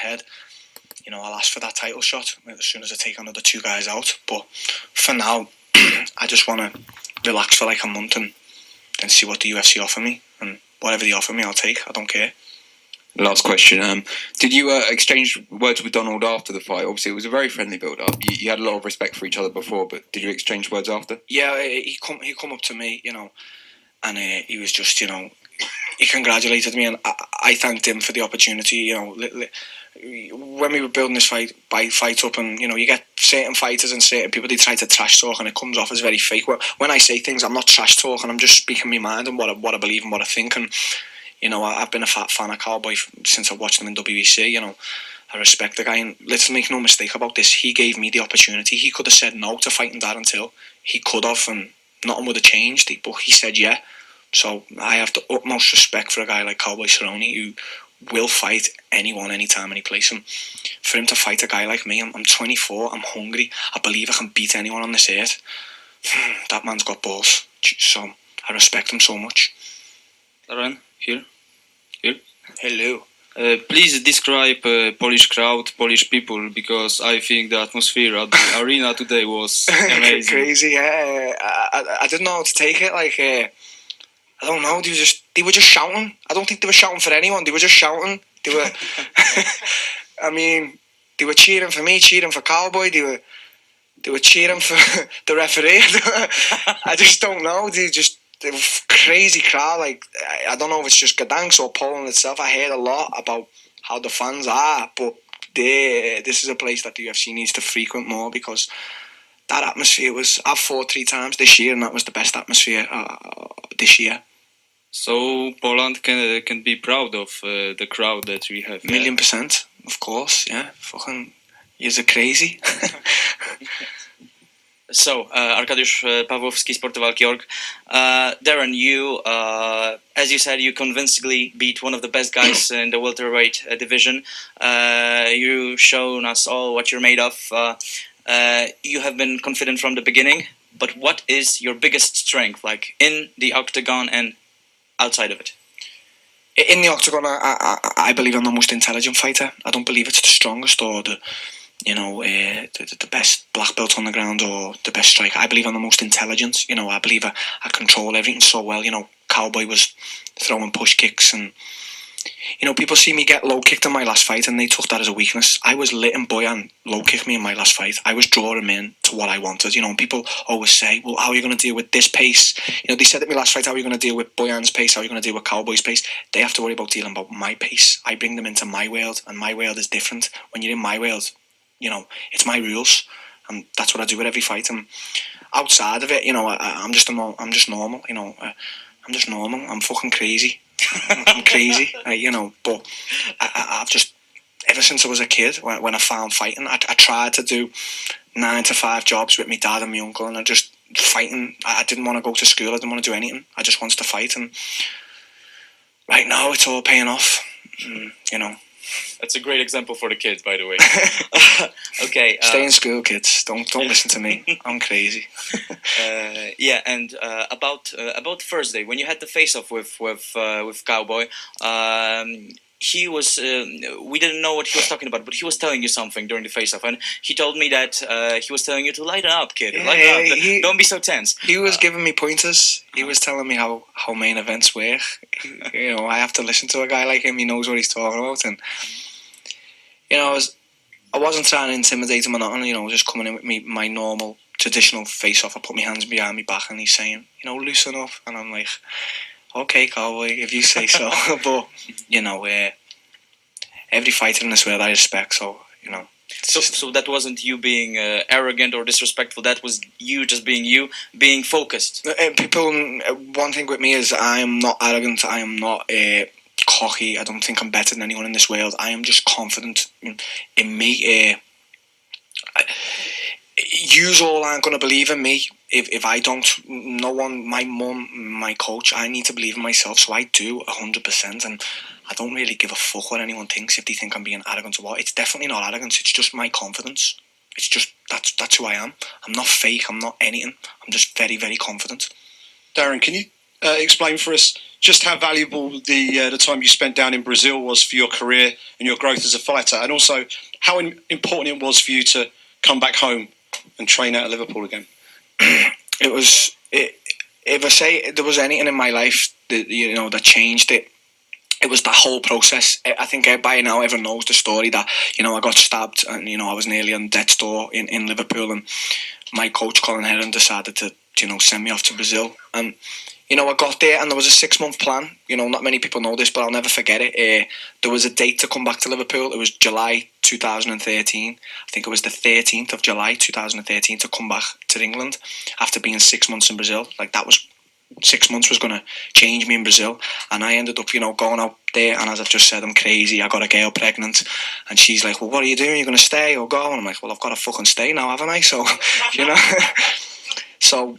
ahead, I'll ask for that title shot as soon as I take another 2 guys out. But for now, I just want to relax for like a month and then see what the UFC offer me. And whatever they offer me, I'll take. I don't care. Last question. Did you exchange words with Donald after the fight? Obviously, it was a very friendly build-up. You had a lot of respect for each other before, but did you exchange words after? Yeah, he come up to me, and he was just, he congratulated me, and I thanked him for the opportunity. When we were building this fight up, and you get certain fighters and certain people, they try to trash talk, and it comes off as very fake. When I say things, I'm not trash talking. I'm just speaking my mind and what I believe and what I think. And I've been a fat fan of Cowboy since I watched him in WBC. I respect the guy, and let's make no mistake about this. He gave me the opportunity. He could have said no to fighting Darren Till. He could have, and nothing would have changed. But he said yeah. So I have the utmost respect for a guy like Cowboy Cerrone, who will fight anyone, anytime, any place. And for him to fight a guy like me, I'm 24, I'm hungry, I believe I can beat anyone on this earth. That man's got balls. So I respect him so much. Darren, here. Hello. Please describe Polish crowd, Polish people, because I think the atmosphere at the arena today was amazing. Crazy, yeah. I didn't know how to take it. I don't know. They were just shouting. I don't think they were shouting for anyone. They were just shouting. They were. I mean, they were cheering for me, cheering for Cowboy. They were cheering for the referee. I just don't know. They were crazy crowd. I don't know if it's just Gdansk or Poland itself. I heard a lot about how the fans are, but this is a place that the UFC needs to frequent more, because that atmosphere was. I've fought 3 times this year, and that was the best atmosphere this year. So Poland can be proud of the crowd that we have. 1,000,000%, of course. Yeah, fucking, you're crazy. So, Arkadiusz Pawłowski, Sportowalki.org. Darren, you, as you said, you convincingly beat one of the best guys in the welterweight division. You've shown us all what you're made of. You have been confident from the beginning, but what is your biggest strength, in the octagon and outside of it? In the octagon, I believe I'm the most intelligent fighter. I don't believe it's the strongest or the best black belt on the ground or the best striker. I believe I'm the most intelligent. I believe I control everything so well. Cowboy was throwing push kicks, and people see me get low kicked in my last fight, and they took that as a weakness. I was letting Boyan low kick me in my last fight. I was drawing him in to what I wanted. And people always say, well, how are you going to deal with this pace? They said at my last fight, how are you going to deal with Boyan's pace? How are you going to deal with Cowboy's pace? They have to worry about dealing about my pace. I bring them into my world, and my world is different. When you're in my world, it's my rules, and that's what I do at every fight. And outside of it, I'm just normal. I'm just normal. I'm fucking crazy. I'm crazy, but I've just, ever since I was a kid, when I found fighting, I tried to do 9-to-5 jobs with my dad and my uncle, and I just fighting. I didn't want to go to school. I didn't want to do anything. I just wanted to fight, and right now it's all paying off. That's a great example for the kids, by the way. Okay. Stay in school, kids. Don't listen to me. I'm crazy. Yeah, and about Thursday, when you had the face-off with Cowboy, he was. We didn't know what he was talking about, but he was telling you something during the face-off, and he told me that he was telling you to lighten up, kid. Lighten up. Don't be so tense. He was giving me pointers. He was telling me how main events work. I have to listen to a guy like him. He knows what he's talking about, and I wasn't trying to intimidate him or nothing. Just coming in with my normal traditional face-off. I put my hands behind my back, and he's saying, loosen up, and I'm like, okay, Cowboy, if you say so. But every fighter in this world I respect, so So that wasn't you being arrogant or disrespectful. That was you just being you, being focused. People, one thing with me is I am not arrogant. I am not cocky. I don't think I'm better than anyone in this world. I am just confident in me. Yous all aren't going to believe in me if I don't. No one, my mum, my coach, I need to believe in myself, so I do 100%, and I don't really give a fuck what anyone thinks, if they think I'm being arrogant or what. It's definitely not arrogance, it's just my confidence. It's just, that's who I am. I'm not fake, I'm not anything. I'm just very, very confident. Darren, can you explain for us just how valuable the time you spent down in Brazil was for your career and your growth as a fighter, and also how important it was for you to come back home and train out of Liverpool again? It was. If I say there was anything in my life that that changed it, it was the whole process. I think by now everyone knows the story that I got stabbed and I was nearly on death's door in Liverpool, and my coach Colin Heron decided to send me off to Brazil. And I got there and there was a 6-month plan. Not many people know this, but I'll never forget it. There was a date to come back to Liverpool. It was July 2013. I think it was the 13th of July 2013 to come back to England after being 6 months in Brazil. Like, that was 6 months was going to change me in Brazil. And I ended up, going out there, and as I've just said, I'm crazy. I got a girl pregnant, and she's like, well, what are you doing? You're going to stay or go? And I'm like, well, I've got to fucking stay now, haven't I? So, So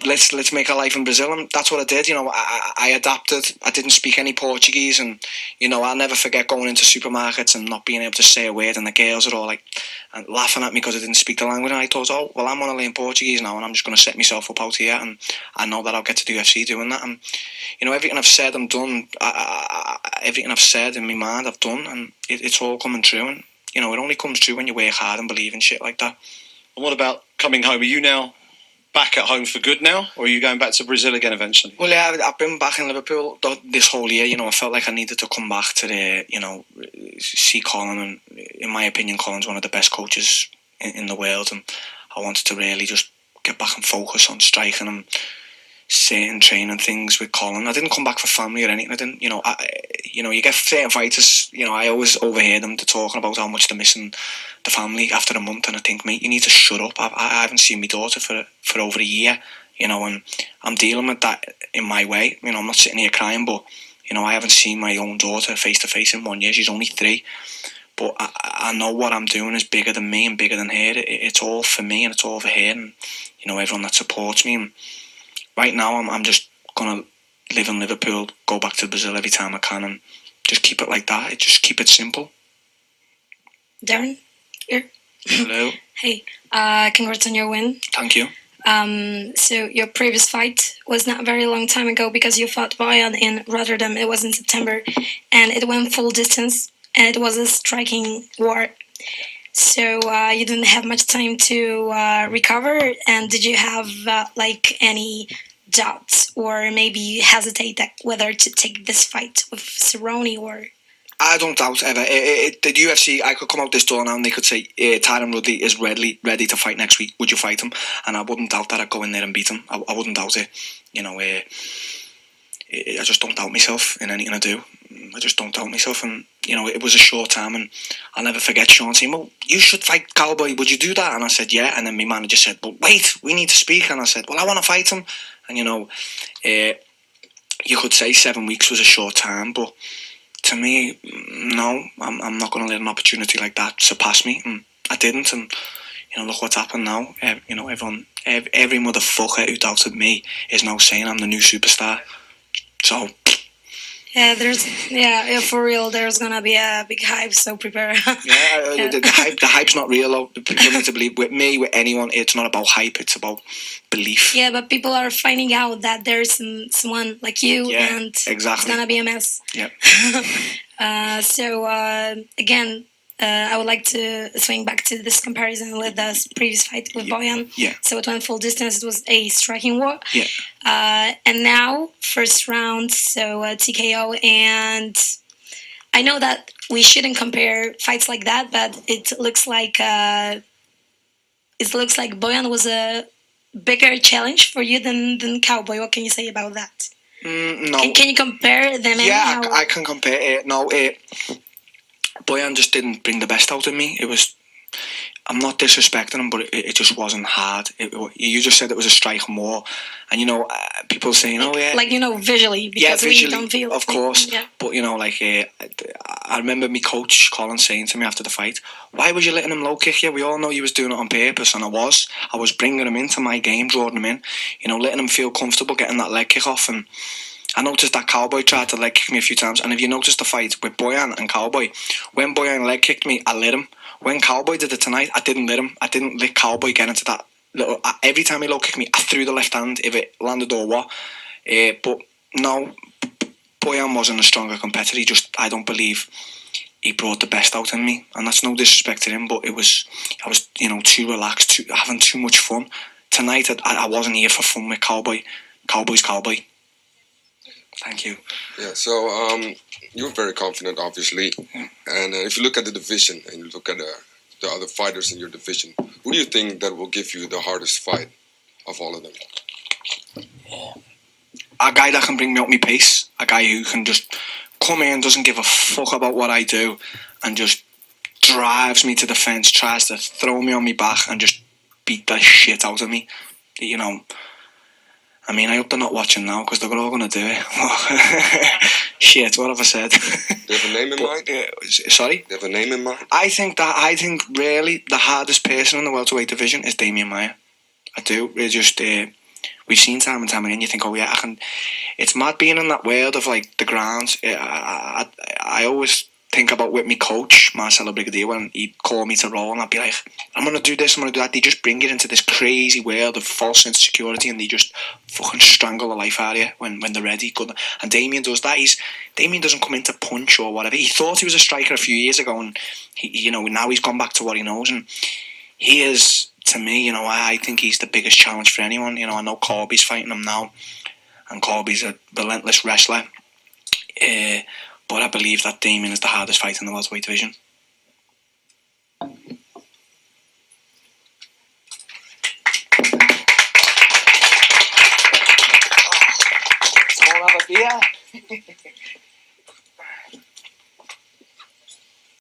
let's make a life in Brazil, and that's what I did. I adapted. I didn't speak any Portuguese, and I'll never forget going into supermarkets and not being able to say a word, and the girls are all like and laughing at me because I didn't speak the language. And I thought, oh well, I'm going to learn Portuguese now, and I'm just going to set myself up out here, and I know that I'll get to do UFC doing that. And everything I've said, I'm done. Everything I've said in my mind, I've done, and it's all coming true. And it only comes true when you work hard and believe in shit like that. And what about coming home? Are you now back at home for good now, or are you going back to Brazil again eventually? Well, yeah, I've been back in Liverpool this whole year. I felt like I needed to come back to see Colin, and in my opinion, Colin's one of the best coaches in the world, and I wanted to really just get back and focus on striking and certain training things with Colin. I didn't come back for family or anything. I didn't, you get certain fighters. I always overhear them talking about how much they're missing the family after a month, and I think, mate, you need to shut up. I haven't seen my daughter for over a year, and I'm dealing with that in my way. I'm not sitting here crying, but I haven't seen my own daughter face to face in 1 year. She's only 3, but I know what I'm doing is bigger than me and bigger than her. It's all for me and it's all for her, and everyone that supports me. And right now, I'm just gonna live in Liverpool, go back to Brazil every time I can, and just keep it like that. Just keep it simple. Darren, here. Hello. Hey, congrats on your win. Thank you. So your previous fight was not a very long time ago because you fought Boyan in Rotterdam. It was in September, and it went full distance, and it was a striking war. So you didn't have much time to recover, and did you have any doubts or maybe hesitate whether to take this fight with Cerrone or? I don't doubt ever. The UFC, I could come out this door now and they could say, Tyron Ruddy is ready to fight next week. Would you fight him? And I wouldn't doubt that. I'd go in there and beat him. I wouldn't doubt it. I just don't doubt myself in anything I do. I just don't doubt myself. And, it was a short time, and I'll never forget Sean saying, well, you should fight Cowboy. Would you do that? And I said, yeah. And then my manager said, well, wait, we need to speak. And I said, well, I want to fight him. And, you could say 7 weeks was a short time, but to me, no, I'm not going to let an opportunity like that surpass me. And I didn't. And, look what's happened now. Everyone, every motherfucker who doubted me is now saying I'm the new superstar. So... Yeah, for real, there's gonna be a big hype, so prepare. Yeah. The hype's not real, though. People need to believe. With me, with anyone, it's not about hype, it's about belief. Yeah, but people are finding out that there's someone like you, and exactly. It's gonna be a mess. Yeah. Again, I would like to swing back to this comparison with the previous fight with Boyan. Yeah. So it went full distance. It was a striking war. Yeah. And now, first round, so TKO. And I know that we shouldn't compare fights like that, but it looks like Boyan was a bigger challenge for you than Cowboy. What can you say about that? No. Can you compare them? Yeah, I can compare it. No, Boyan just didn't bring the best out of me. I'm not disrespecting him, but it just wasn't hard. You just said it was a striking war, and people saying, "Oh yeah," visually, because visually, we don't feel. Of course, yeah. But I remember my coach Colin saying to me after the fight, "Why was you letting him low kick you? We all know you was doing it on purpose," and I was bringing him into my game, drawing him in, letting him feel comfortable getting that leg kick off. And I noticed that Cowboy tried to leg kick me a few times, and if you notice the fight with Boyan and Cowboy, when Boyan leg kicked me, I let him. When Cowboy did it tonight, I didn't let him. I didn't let Cowboy get into that little... Every time he low kicked me, I threw the left hand if it landed or what. But no, Boyan wasn't a stronger competitor. I don't believe he brought the best out in me, and that's no disrespect to him, but I was too relaxed, having too much fun. Tonight, I wasn't here for fun with Cowboy. Cowboy's Cowboy. Thank you. Yeah, so you're very confident, obviously. Yeah. And if you look at the division and you look at the other fighters in your division, who do you think that will give you the hardest fight of all of them? A guy that can bring me up my pace. A guy who can just come in, doesn't give a fuck about what I do, and just drives me to the fence, tries to throw me on my back and just beat the shit out of me. You know, I mean, I hope they're not watching now because they're all going to do it. Shit, what have I said? Do you have a name in mind? Sorry? Do you have a name in mind? I think really the hardest person in the welterweight division is Damian Maia. I do. It's just we've seen time and time again. You think, oh yeah, I can. It's mad being in that world of like the grounds. I always think about with my coach Marcelo Brigadier when he'd call me to roll, and I'd be like, I'm gonna do this, I'm gonna do that. They just bring it into this crazy world of false insecurity, and they just fucking strangle the life out of you when they're ready. Good. And Damien does that. Damien doesn't come in to punch or whatever. He thought he was a striker a few years ago, and now he's gone back to what he knows, and he is, to me, I think he's the biggest challenge for anyone. I know Corby's fighting him now, and Corby's a relentless wrestler. But I believe that Damien is the hardest fight in the welterweight division. I'll have a beer.